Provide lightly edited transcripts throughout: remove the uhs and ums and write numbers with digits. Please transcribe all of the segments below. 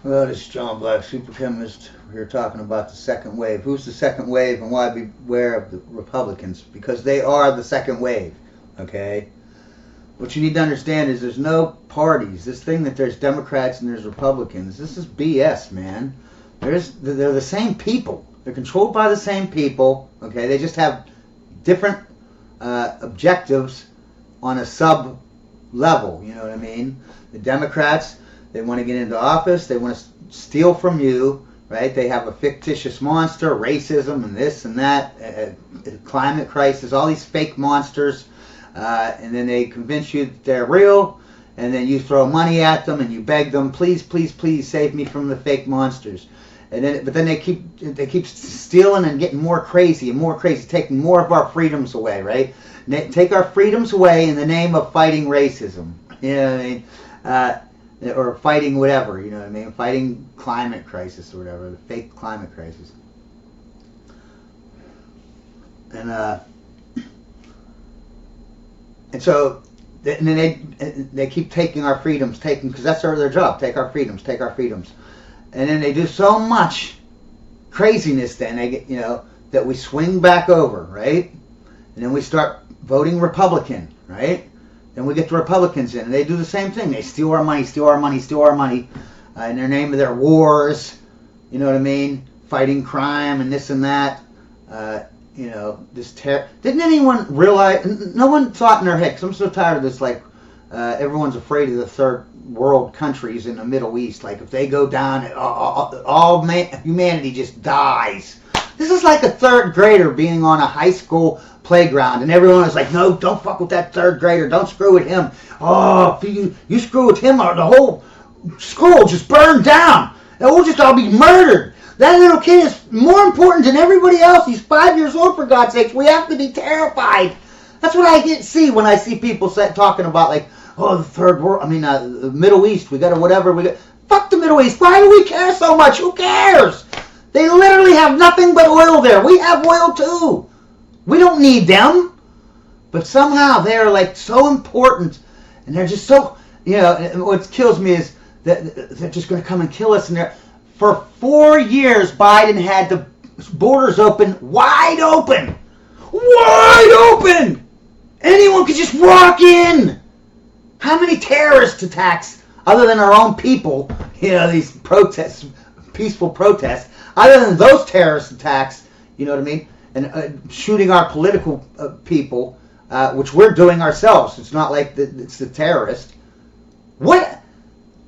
Well, this is John Black, super chemist. We're talking about the second wave. Who's the second wave and why beware of the Republicans? Because they are the second wave, okay? What you need to understand is there's no parties. This thing that there's Democrats and there's Republicans, this is BS, man. They're the same people. They're controlled by the same people, okay? They just have different objectives on a sub level, you know what I mean? The Democrats, they want to get into office. They want to steal from you, right? They have a fictitious monster, racism, and this and that, climate crisis, all these fake monsters, and then they convince you that they're real, and then you throw money at them and you beg them, please, please, please save me from the fake monsters. And then, but then they keep stealing and getting more crazy and more crazy, taking more of our freedoms away, right? Take our freedoms away in the name of fighting racism. You know what I mean? Or fighting whatever, you know what I mean? Fighting climate crisis or whatever, the fake climate crisis. And so, and then they keep taking our freedoms, because that's their job, take our freedoms, take our freedoms. And then they do so much craziness then, they get, that we swing back over, right? And then we start voting Republican, right? Then we get the Republicans in, and they do the same thing. They steal our money, steal our money, steal our money in their name of their wars, you know what I mean? Fighting crime and this and that. This terror. Didn't anyone realize, no one thought in their head, because I'm so tired of this, like, everyone's afraid of the third world countries in the Middle East. Like, if they go down, humanity just dies. This is like a third grader being on a high school playground, and everyone is like, no, don't fuck with that third grader, don't screw with him. Oh, if you screw with him, the whole school just burned down, and we'll just all be murdered. That little kid is more important than everybody else. He's 5 years old, for God's sakes. We have to be terrified. That's what I see when I see people talking about, like, oh, the third world, the Middle East, we got to whatever, fuck the Middle East. Why do we care so much? Who cares? They literally have nothing but oil there. We have oil too. We don't need them. But somehow they're like so important, and they're just so, and what kills me is that they're just going to come and kill us. And for 4 years, Biden had the borders open, wide open. Wide open! Anyone could just walk in. How many terrorist attacks, other than our own people, these protests, peaceful protests, other than those terrorist attacks, you know what I mean, and shooting our political people, which we're doing ourselves. It's not like it's the terrorist. What?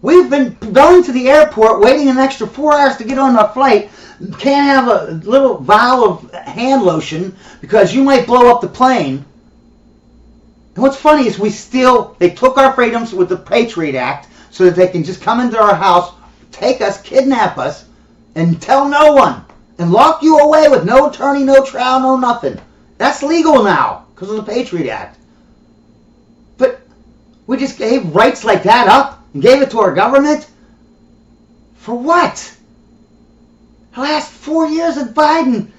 We've been going to the airport, waiting an extra 4 hours to get on a flight, can't have a little vial of hand lotion because you might blow up the plane. And what's funny is they took our freedoms with the Patriot Act so that they can just come into our house, take us, kidnap us, and tell no one. And lock you away with no attorney, no trial, no nothing. That's legal now because of the Patriot Act. But we just gave rights like that up and gave it to our government? For what? The last 4 years of Biden,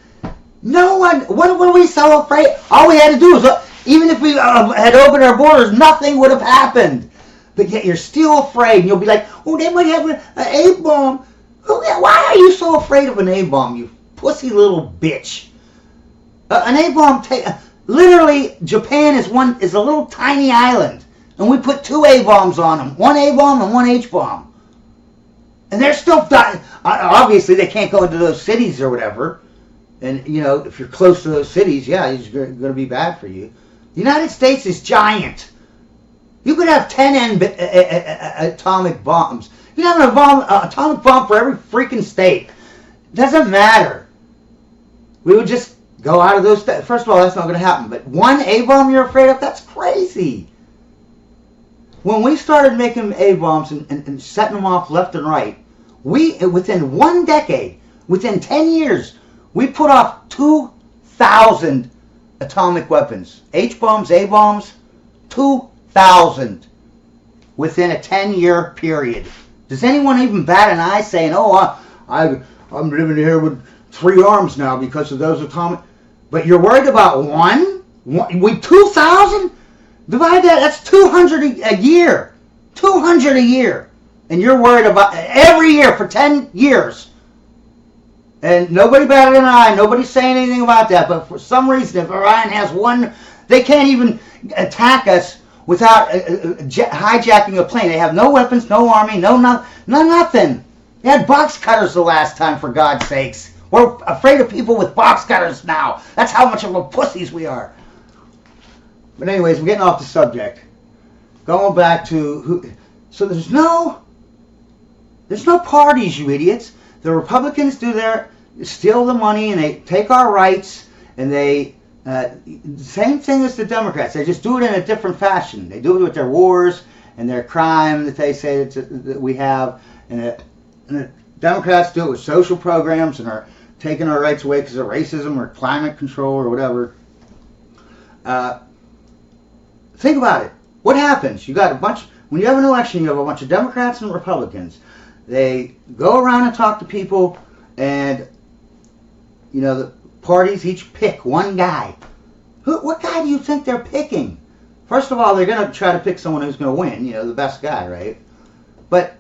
no one, what were we so afraid? All we had to do was, even if we had opened our borders, nothing would have happened. But yet you're still afraid, and you'll be like, oh, they might have an A-bomb. Why are you so afraid of an A-bomb, you pussy little bitch? An A-bomb, literally, Japan is a little tiny island, and we put 2 A-bombs on them, 1 A-bomb and 1 H-bomb. And they're still dying. Obviously, they can't go into those cities or whatever. And, if you're close to those cities, yeah, it's going to be bad for you. The United States is giant. You could have 10 atomic bombs. You can have an atomic bomb for every freaking state. Doesn't matter. We would just go out of those states. First of all, that's not going to happen. But 1 A-bomb you're afraid of? That's crazy. When we started making A-bombs and setting them off left and right, within 1 decade, within 10 years, we put off 2,000 atomic weapons. H-bombs, A-bombs, 2,000 within a 10-year period. Does anyone even bat an eye saying, oh, I'm living here with 3 arms now because of those atomic... But you're worried about one? With 2,000? Divide that, that's 200 a year. 200 a year. And you're worried about every year for 10 years. And nobody batted an eye. Nobody's saying anything about that. But for some reason, if Iran has one, they can't even attack us without hijacking a plane. They have no weapons, no army, no nothing. They had box cutters the last time, for God's sakes. We're afraid of people with box cutters now. That's how much of a pussies we are. But anyways, we're getting off the subject. Going back to who. So there's no parties, you idiots. The Republicans steal the money and they take our rights, and they same thing as the Democrats. They just do it in a different fashion. They do it with their wars and their crime that they say that we have, and the Democrats do it with social programs and are taking our rights away because of racism or climate control or whatever. Think about it. What happens? You got when you have an election, you have a bunch of Democrats and Republicans. They go around and talk to people, and the parties each pick one guy. What guy do you think they're picking? First of all, they're going to try to pick someone who's going to win, the best guy, right? But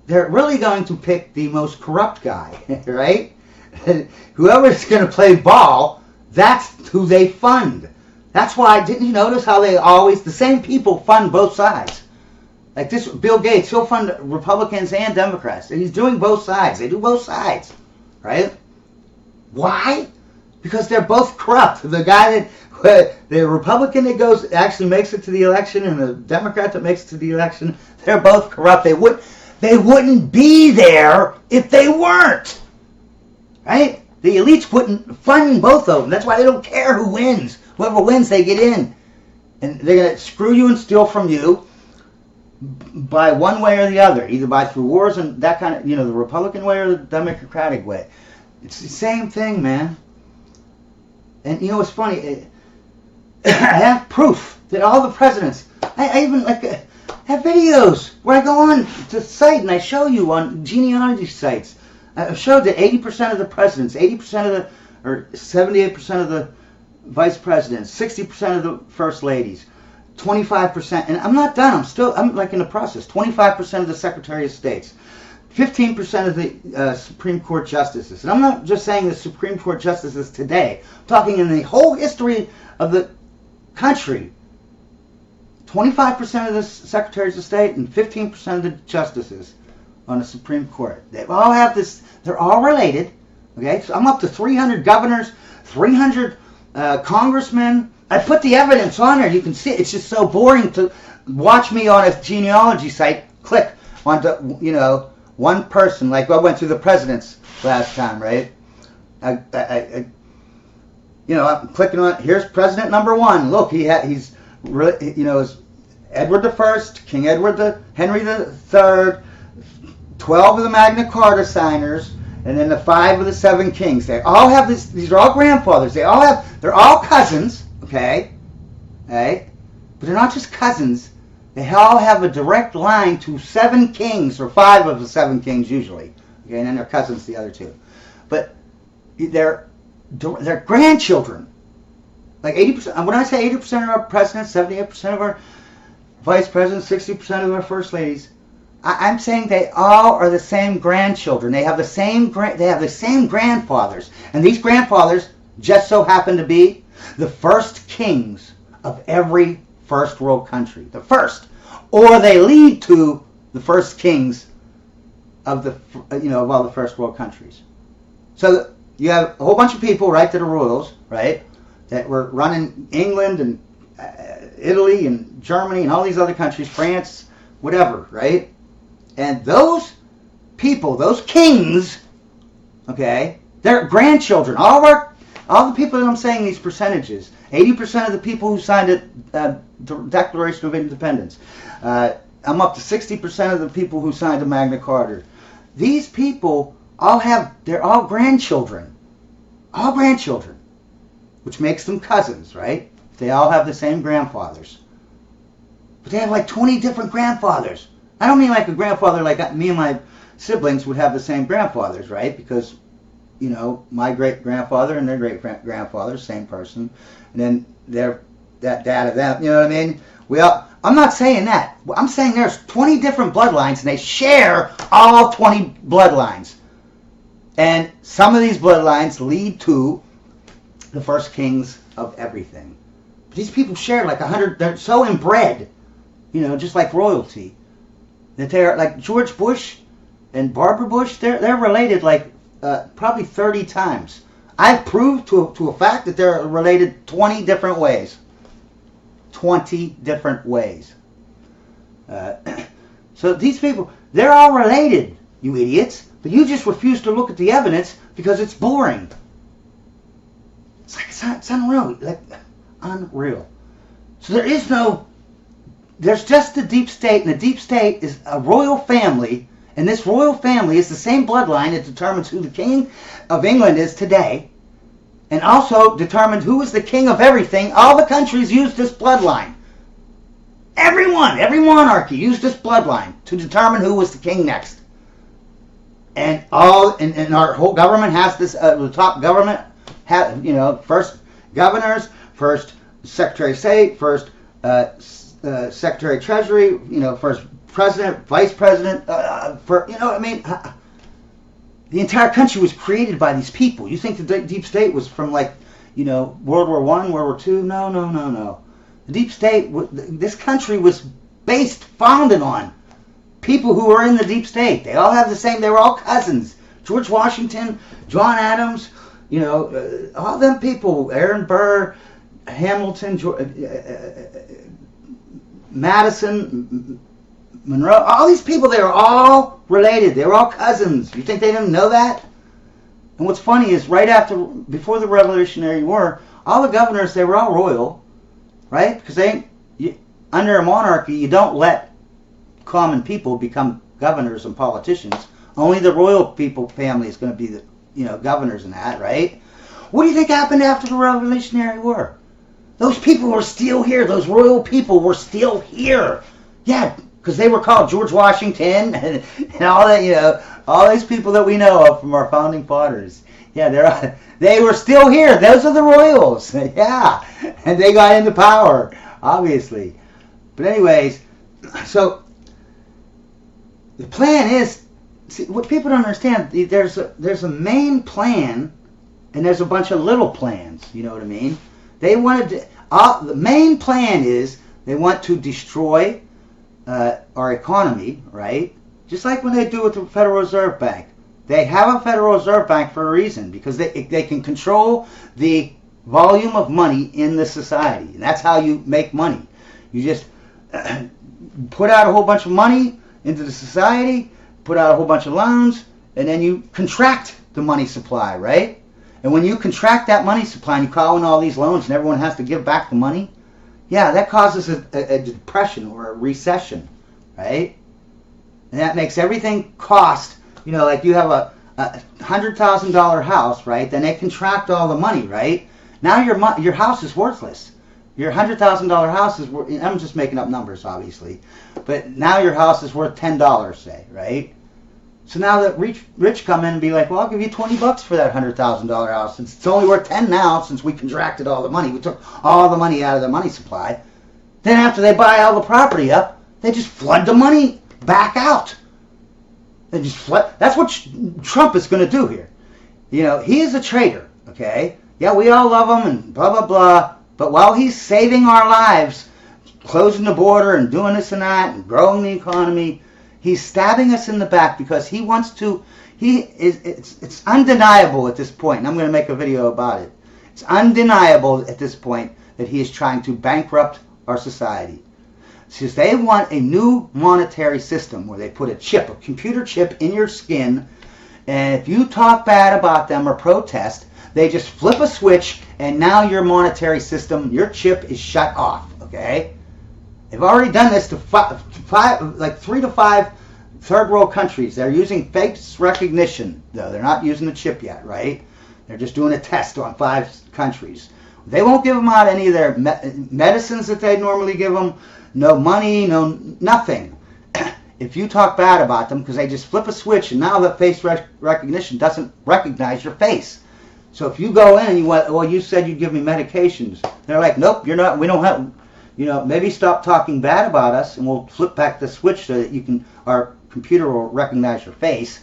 they're really going to pick the most corrupt guy, right? Whoever's going to play ball, that's who they fund. That's why, didn't you notice how the same people fund both sides? Like this, Bill Gates, he'll fund Republicans and Democrats. And he's doing both sides. They do both sides, right? Why? Because they're both corrupt. The guy the Republican that actually makes it to the election, and the Democrat that makes it to the election, they're both corrupt. They wouldn't be there if they weren't, right? The elites wouldn't fund both of them. That's why they don't care who wins. Whoever wins, they get in. And they're going to screw you and steal from you by one way or the other, either through wars and that kind of, the Republican way or the Democratic way. It's the same thing, man. And it's funny. I have proof that all the presidents, I even have videos where I go on the site and I show you on genealogy sites. I've showed that 80% of the presidents, 80% of or 78% of the vice presidents, 60% of the first ladies, 25%, and I'm not done. I'm in the process. 25% of the Secretary of States, 15% of the Supreme Court justices. And I'm not just saying the Supreme Court justices today. I'm talking in the whole history of the country. 25% of the Secretaries of State and 15% of the justices on the Supreme Court. They all have this. They're all related. Okay, so I'm up to 300 governors, 300 congressmen. I put the evidence on there. You can see it. It's just so boring to watch me on a genealogy site. Click onto one person. Like I went through the presidents last time, right? I'm clicking on. Here's president number one. Look, he's Edward the First, King Edward Henry the Third, 12 of the Magna Carta signers, and then the 5 of the 7 kings. They all have this. These are all grandfathers. They're all cousins. Okay, but they're not just cousins. They all have a direct line to 7 kings, or 5 of the 7 kings usually. Okay, and then they're cousins, the other 2. But they're grandchildren. Like 80%. When I say 80% of our presidents, 78% of our vice presidents, 60% of our first ladies, I'm saying they all are the same grandchildren. They have the same grandfathers, and these grandfathers just so happen to be the first kings of every first world country. The first. Or they lead to the first kings of of all the first world countries. So you have a whole bunch of people, right, that are royals, right, that were running England and Italy and Germany and all these other countries, France, whatever, right? And those people, those kings, okay, they're grandchildren. All the people that I'm saying these percentages, 80% of the people who signed the Declaration of Independence. I'm up to 60% of the people who signed the Magna Carta. These people they're all grandchildren. All grandchildren. Which makes them cousins, right? They all have the same grandfathers. But they have like 20 different grandfathers. I don't mean like a grandfather like me and my siblings would have the same grandfathers, right? Because my great-grandfather and their great-grandfather, same person. And then their that data. Them, you know what I mean? I'm not saying that. I'm saying there's 20 different bloodlines, and they share all 20 bloodlines. And some of these bloodlines lead to the first kings of everything. But these people share like 100. They're so inbred, you know, just like royalty, that they're like George Bush and Barbara Bush. They're related like probably 30 times. I've proved to a fact that they're related 20 different ways. 20 different ways. So these people, they're all related, you idiots. But you just refuse to look at the evidence because it's boring. It's like it's unreal, like unreal. So there's just the deep state, and the deep state is a royal family, and this royal family is the same bloodline that determines who the king of England is today, and also determined who is the king of everything. All the countries use this bloodline. Every monarchy used this bloodline to determine who was the king next. And our whole government has this. The top government has, you know, first governors, first secretary of state, first secretary of treasury, you know, first president, vice president. You know what I mean? The entire country was created by these people. You think the deep state was from, like, you know, World War I, World War II? No. The deep state, this country was founded on people who were in the deep state. They all have the same. They were all cousins. George Washington, John Adams, you know, all them people. Aaron Burr, Hamilton, Madison, Monroe. All these people, they were all related. They were all cousins. You think they didn't know that? And what's funny is before the Revolutionary War, all the governors, they were all royal, right? Because under a monarchy, you don't let common people become governors and politicians. Only the royal family is going to be the, you know, governors and that, right? What do you think happened after the Revolutionary War? Those people were still here. Those royal people were still here. Yeah, because they were called George Washington and all that, you know, all these people that we know of from our founding fathers. Yeah, they were still here. Those are the royals. Yeah, and they got into power, obviously. But anyways, so the plan is, see, what people don't understand, there's a main plan, and there's a bunch of little plans. You know what I mean? They wanted to. The main plan is they want to destroy our economy, right? Just like when they do with the Federal Reserve Bank. They have a Federal Reserve Bank for a reason, because they can control the volume of money in the society, and that's how you make money. You just put out a whole bunch of money into the society, put out a whole bunch of loans, and then you contract the money supply, right? And when you contract that money supply and you call in all these loans and everyone has to give back the money, yeah, that causes a depression or a recession, right? And that makes everything cost, you know, like you have a $100,000 house, right? Then they contract all the money, right? Now your house is worthless. Your $100,000 house is worth, I'm just making up numbers, obviously, but now your house is worth $10, say, right? So now that rich come in and be like, well, I'll give you $20 for that $100,000 house, since it's only worth 10 now, since we contracted all the money. We took all the money out of the money supply. Then after they buy all the property up, they just flood the money back out. They just flood. That's what Trump is going to do here. You know, he is a traitor, okay? Yeah, we all love him and blah, blah, blah. But while he's saving our lives, closing the border and doing this and that and growing the economy, he's stabbing us in the back because he wants to. It's undeniable at this point, and I'm going to make a video about it. It's undeniable at this point that he is trying to bankrupt our society. Since they want a new monetary system where they put a computer chip in your skin, and if you talk bad about them or protest, they just flip a switch, and now your monetary system, your chip is shut off, okay? They've already done this to 3 to 5 third world countries. They're using face recognition, though. They're not using the chip yet, right? They're just doing a test on 5 countries. They won't give them out any of their medicines that they normally give them. No money, no nothing. If you talk bad about them, because they just flip a switch, and now the face recognition doesn't recognize your face. So if you go in, you want, well, you said you'd give me medications. They're like, nope, you're not. We don't have. You know, maybe stop talking bad about us, and we'll flip back the switch so that you can. Our computer will recognize your face,